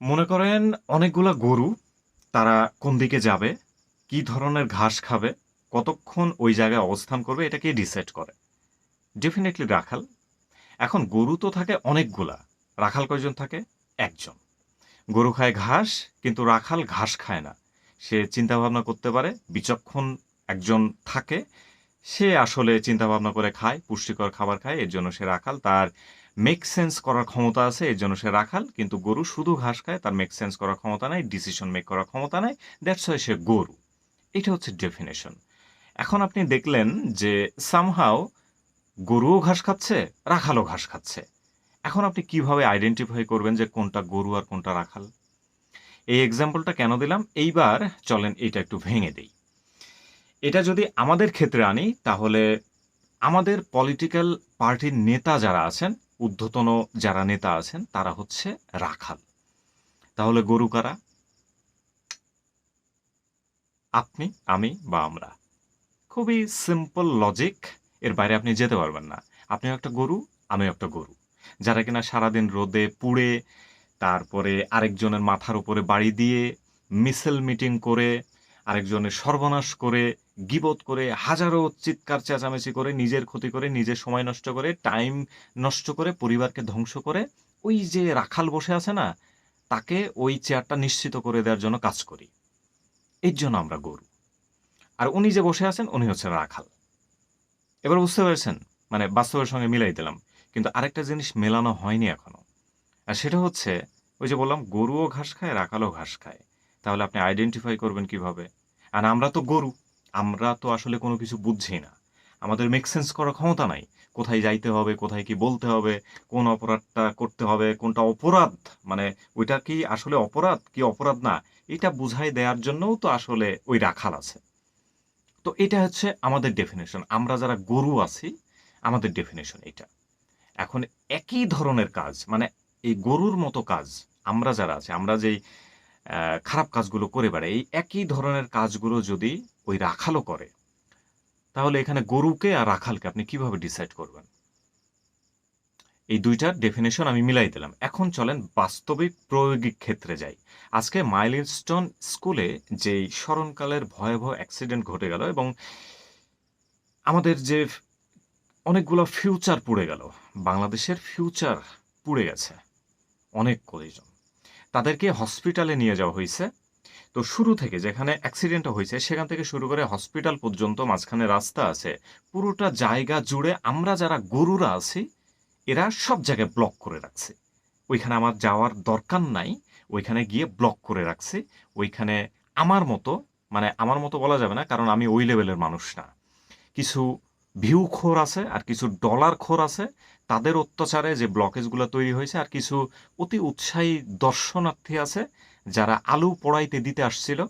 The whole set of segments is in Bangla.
মনে করেন অনেকগুলা গরু, তারা কোন দিকে যাবে, কি ধরনের ঘাস খাবে, কতক্ষণ ওই জায়গায় অবস্থান করবে, এটা কে ডিসাইড করে? ডেফিনেটলি রাখাল। এখন গরু তো থাকে অনেকগুলা, রাখাল কয়জন থাকে? একজন। গরু খায় ঘাস, কিন্তু রাখাল ঘাস খায় না। সে চিন্তা ভাবনা করতে পারে, বিচক্ষণ একজন থাকে, সে আসলে চিন্তা ভাবনা করে খায়, পুষ্টিকর খাবার খায়, এর জন্য সে রাখাল। তার মেক সেন্স করার ক্ষমতা আছে, এর জন্য সে রাখাল। কিন্তু গরু শুধু ঘাস খায়, তার মেক সেন্স করার ক্ষমতা নাই, ডিসিশন মেক করার ক্ষমতা নাই, দ্যাটস ওয়াই সে গরু। এটা হচ্ছে ডেফিনেশন। এখন আপনি দেখলেন যে সামহাও গরুও ঘাস খাচ্ছে, রাখালও ঘাস খাচ্ছে। এখন আপনি কিভাবে আইডেন্টিফাই করবেন যে কোনটা গরু আর কোনটা রাখাল? এই এক্সাম্পলটা কেন দিলাম, এইবার চলেন এটা একটু ভেঙে দেই। এটা যদি আমাদের ক্ষেত্রে আনি, তাহলে আমাদের পলিটিক্যাল পার্টির নেতা যারা আছেন, ঊর্ধ্বতন যারা নেতা আছেন, তারা হচ্ছে রাখাল। তাহলে গরু কারা? আপনি, আমি বা আমরা। খুবই সিম্পল লজিক, এর বাইরে আপনি যেতে পারবেন না। আপনিও একটা গরু, আমিও একটা গরু, যারা কিনা সারাদিন রোদে পুড়ে, তারপরে আরেকজনের মাথার উপরে বাড়ি দিয়ে, মিছিল মিটিং করে, আরেকজনের সর্বনাশ করে, গীবত করে, হাজারো চিৎকার চেঁচামেচি করে, নিজের ক্ষতি করে, নিজের সময় নষ্ট করে, টাইম নষ্ট করে, পরিবারকে ধ্বংস করে, ওই যে রাখাল বসে আছে না, তাকে ওই চেয়ারটা নিশ্চিত করে দেওয়ার জন্য কাজ করি। এর জন্য আমরা গরু। আর উনি যে বসে আছেন, উনি হচ্ছেন রাখাল। এবার বুঝতে পেরেছেন? মানে বাস্তবের সঙ্গে মিলাই দিলাম। কিন্তু আরেকটা জিনিস মেলানো হয়নি এখনো। আর সেটা হচ্ছে, ওই যে বললাম গরুও ঘাস খায়, রাখালও ঘাস খায়। তাহলে আপনি আইডেন্টিফাই করবেন কিভাবে? আর আমরা তো গরু। আমরা তো আসলে কোনো কিছু বুঝছি না। আমাদের মেক সেন্স করার ক্ষমতা নাই। কোথায় যাইতে হবে, কোথায় কি বলতে হবে, কোন অপরাধটা করতে হবে, কোনটা অপরাধ, মানে ওইটা কি আসলে অপরাধ কি অপরাধ না, এটা বুঝাই দেওয়ার জন্যও তো আসলে ওই রাখাল আছে। তো এটা হচ্ছে আমাদের ডেফিনেশন। আমরা যারা গরু আছি, আমাদের ডেফিনেশন এটা। এখন একই ধরনের কাজ, মানে এই গরুর মতো কাজ আমরা যারা আছি, আমরা যেই খারাপ কাজগুলো করে বেড়াই, এই একই ধরনের কাজগুলো যদি ওই রাখালও করে, তাহলে এখানে গরুকে আর রাখালকে আপনি কিভাবে ডিসাইড করবেন? এই দুইটার ডেফিনেশন আমি মিলাই দিলাম। এখন চলেন বাস্তবিক প্রয়োগিক ক্ষেত্রে যাই। আজকে মাইলস্টোন স্কুলে যেই স্মরণকালের ভয়াবহ অ্যাক্সিডেন্ট ঘটে গেল, এবং আমাদের যে অনেকগুলো ফিউচার পুড়ে গেল, বাংলাদেশের ফিউচার পুড়ে গেছে অনেক কয়জন। তাদেরকে হসপিটালে নিয়ে যাওয়া হয়েছে। তো শুরু থেকে যেখানে অ্যাক্সিডেন্টটা হয়েছে, সেখান থেকে শুরু করে হসপিটাল পর্যন্ত মাঝখানে রাস্তা আছে, পুরোটা জায়গা জুড়ে আমরা যারা গরুরা আছি, এরা সব জায়গায় ব্লক করে রাখছে। ওইখানে আমার যাওয়ার দরকার নাই, ওইখানে গিয়ে ব্লক করে রাখছে। ওইখানে আমার মতো, মানে আমার মতো বলা যাবে না, কারণ আমি ওই লেভেলের মানুষ না। কিছু ভিউ খোর আছে আর কিছু ডলার খোর আছে, তাদের অত্যাচারে যে ব্লকেজগুলো তৈরি হয়েছে। আর কিছু অতি উৎসাহী দর্শনার্থী আছে, যারা আলু পোড়াইতে দিতে আসছিল।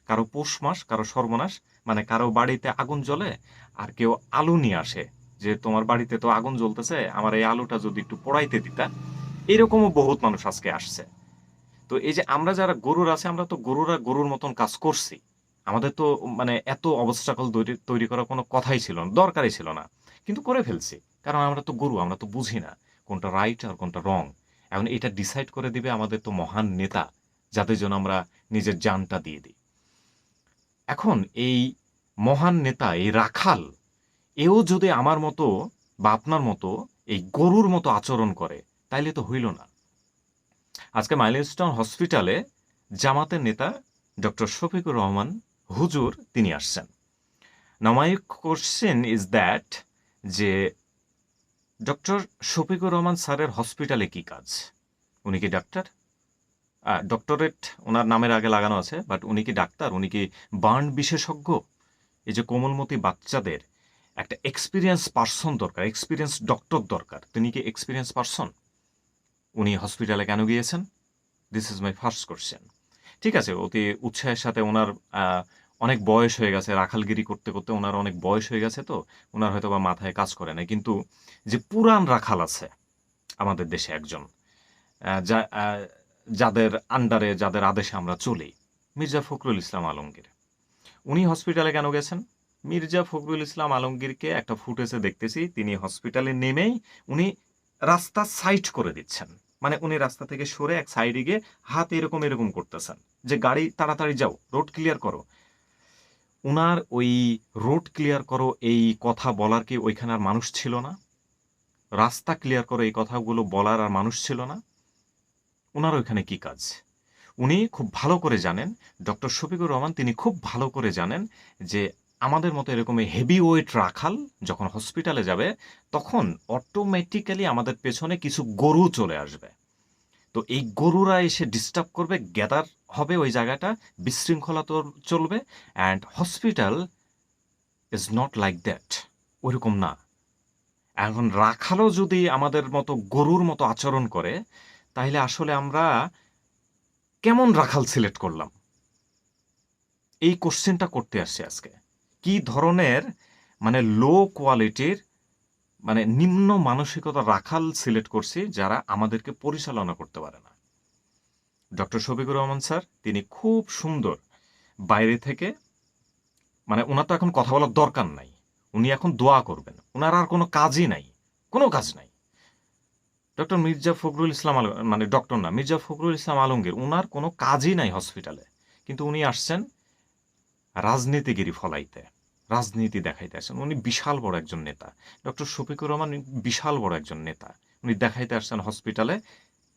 কারো পৌষ মাস, কারো সর্বনাশ, মানে কারো বাড়িতে আগুন জ্বলে আর কেউ আলু নিয়ে আসে, যে তোমার বাড়িতে তো আগুন জ্বলতেছে, আমার এই আলুটা যদি একটু পোড়াইতে দিতা। এরকমও বহুত মানুষ আজকে আসছে। তো এই যে আমরা যারা গরুর আছে, আমরা তো গরুরা গরুর মতন কাজ করছি। আমাদের তো মানে এত অবস্ট্রাকল তৈরি করার কোনো কথাই ছিল না, দরকারই ছিল না। কিন্তু করে ফেলছি। কারণ আমরা তো গরু, আমরা তো বুঝি না কোনটা রাইট আর কোনটা রং। এখন এটা ডিসাইড করে দিবে আমাদের তো মহান নেতা, যাদের জন্য আমরা নিজের জানটা দিয়ে দিই। এখন এই মহান নেতা, এই রাখাল, এও যদি আমার মতো বা আপনার মতো এই গরুর মতো আচরণ করে, তাইলে তো হইল না। আজকে মাইলস্টোন হসপিটালে জামাতের নেতা ডক্টর শফিকুর রহমান হুজুর তিনি আসছেন। নাও মাই কোশ্চেন ইজ দ্যাট, যে ডক্টর শফিকুর রহমান স্যারের হসপিটালে কি কাজ? উনি কি ডাক্তার? ডক্টরেট ওনার নামের আগে লাগানো আছে, বাট উনি কি ডাক্তার? উনি কি বার্ন বিশেষজ্ঞ? এই যে কোমলমতি বাচ্চাদের একটা এক্সপিরিয়েন্স পার্সন দরকার, এক্সপিরিয়েন্স ডক্টর দরকার। তিনি কি এক্সপিরিয়েন্স পার্সন? উনি হসপিটালে কেন গিয়েছেন? This is my first question. ঠিক আছে, অতি উৎসাহের সাথে ওনার অনেক বয়স হয়ে গেছে, রাখালগিরি করতে করতে ওনার অনেক বয়স হয়ে গেছে, তো ওনার হয়তো বা মাথায় কাজ করে না। কিন্তু যে পুরান রাখাল আছে আমাদের দেশে একজন, যাদের আন্ডারে, যাদের আদেশে আমরা চলি, মির্জা ফখরুল ইসলাম আলমগীর। উনি হসপিটালে কেন গেছেন? মির্জা ফখরুল ইসলাম আলমগীরকে একটা ফুটেজে দেখতেছি, তিনি হসপিটালে নেমেই উনি রাস্তা সাইড করে দিচ্ছেন। মানে উনি রাস্তা থেকে সরে এক সাইডে গিয়ে হাত এরকম এরকম করতেছেন যে গাড়ি তাড়াতাড়ি যাও, রোড ক্লিয়ার করো। উনার ওই রোড ক্লিয়ার করো এই কথা বলার কি ওইখানে আর মানুষ ছিল না? রাস্তা ক্লিয়ার করো এই কথাগুলো বলার আর মানুষ ছিল না? উনার ওইখানে কি কাজ? উনি খুব ভালো করে জানেন, ডক্টর শফিকুর রহমান তিনি খুব ভালো করে জানেন যে আমাদের মতো এরকম হেভি ওয়েট রাখাল যখন হসপিটালে যাবে তখন অটোমেটিক্যালি আমাদের পেছনে কিছু গরু চলে আসবে। তো এই গরুরা এসে ডিস্টার্ব করবে, গ্যাদার হবে ওই জায়গাটা, বিশৃঙ্খলা চলবে। And hospital is not like that, ওইরকম না। এখন রাখালও যদি আমাদের মতো গরুর মতো আচরণ করে তাহলে আসলে আমরা কেমন রাখাল সিলেক্ট করলাম? এই কোশ্চেনটা করতে আসছে আজকে। কি ধরনের মানে লো কোয়ালিটির মানে নিম্ন মানসিকতা রাখাল সিলেক্ট করছি যারা আমাদেরকে পরিচালনা করতে পারে না। ডক্টর শফিকুর রহমান স্যার তিনি খুব সুন্দর বাইরে থেকে, মানে ওনার তো এখন কথা বলার দরকার নাই, উনি এখন দোয়া করবেন, ওনার আর কোনো কাজই নাই, কোনো কাজ নাই। ডক্টর মির্জা ফখরুল ইসলাম মানে ডক্টর না, মির্জা ফখরুল ইসলাম আলমগীর, ওনার কোনো কাজই নাই হসপিটালে, কিন্তু উনি আসছেন রাজনীতিগিরি ফলাইতে, রাজনীতি দেখাইতে আসছেন। উনি বিশাল বড় একজন নেতা। ডক্টর শফিকুর রহমান বিশাল বড় একজন নেতা। উনি দেখাইতে আসছেন হসপিটালে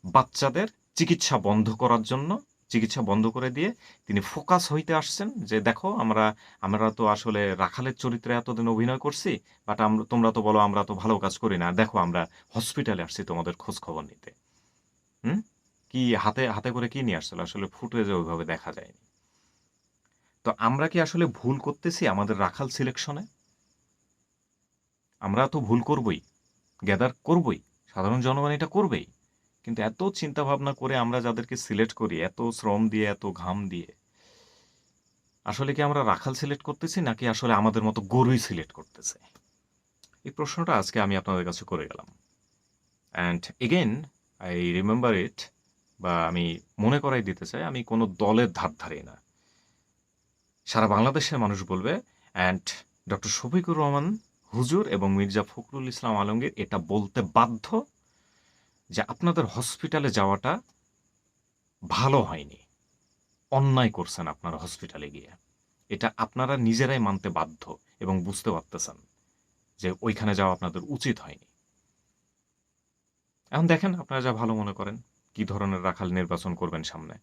বাচ্চাদের চিকিৎসা বন্ধ করার জন্য, চিকিৎসা বন্ধ করে দিয়ে তিনি ফোকাস হইতে আসছেন যে দেখো আমরা আমরা তো আসলে রাখালের চরিত্রে এতদিন অভিনয় করছি, বাট তোমরা তো বলো আমরা তো ভালো কাজ করি না, দেখো আমরা হসপিটালে আসছি তোমাদের খোঁজ খবর নিতে। হুম, কি হাতে হাতে করে কি নিয়ে আসছিল আসলে ফুটেজে ওইভাবে দেখা যায়নি। তো আমরা কি আসলে ভুল করতেছি আমাদের রাখাল সিলেকশনে? আমরা তো ভুল করবই, গ্যাদার করবই, সাধারণ জনগণ এটা করবেই, কিন্তু এত চিন্তা ভাবনা করে আমরা যাদেরকে সিলেক্ট করি এত শ্রম দিয়ে এত ঘাম দিয়ে, আসলে কি আমরা রাখাল সিলেক্ট করতেছি নাকি আসলে আমাদের মতো গরুই সিলেক্ট করতেছে? এই প্রশ্নটা আজকে আমি আপনাদের কাছে করে গেলাম। And again I remember it, বা আমি মনে করাই দিতে চাই আমি কোনো দলের ধার ধারি না। সারা বাংলাদেশের মানুষ বলবে, অ্যান্ড ডক্টর শফিকুর রহমান হুজুর এবং মির্জা ফখরুল ইসলাম আলমগীর এটা বলতে বাধ্য যে আপনাদের হসপিটালে যাওয়াটা ভালো হয়নি, অন্যায় করছেন আপনারা হসপিটালে গিয়ে। এটা আপনারা নিজেরাই মানতে বাধ্য এবং বুঝতে পারতেছেন যে ওইখানে যাওয়া আপনাদের উচিত হয়নি। এখন দেখেন আপনারা যা ভালো মনে করেন কি ধরনের রাখাল নির্বাচন করবেন সামনে।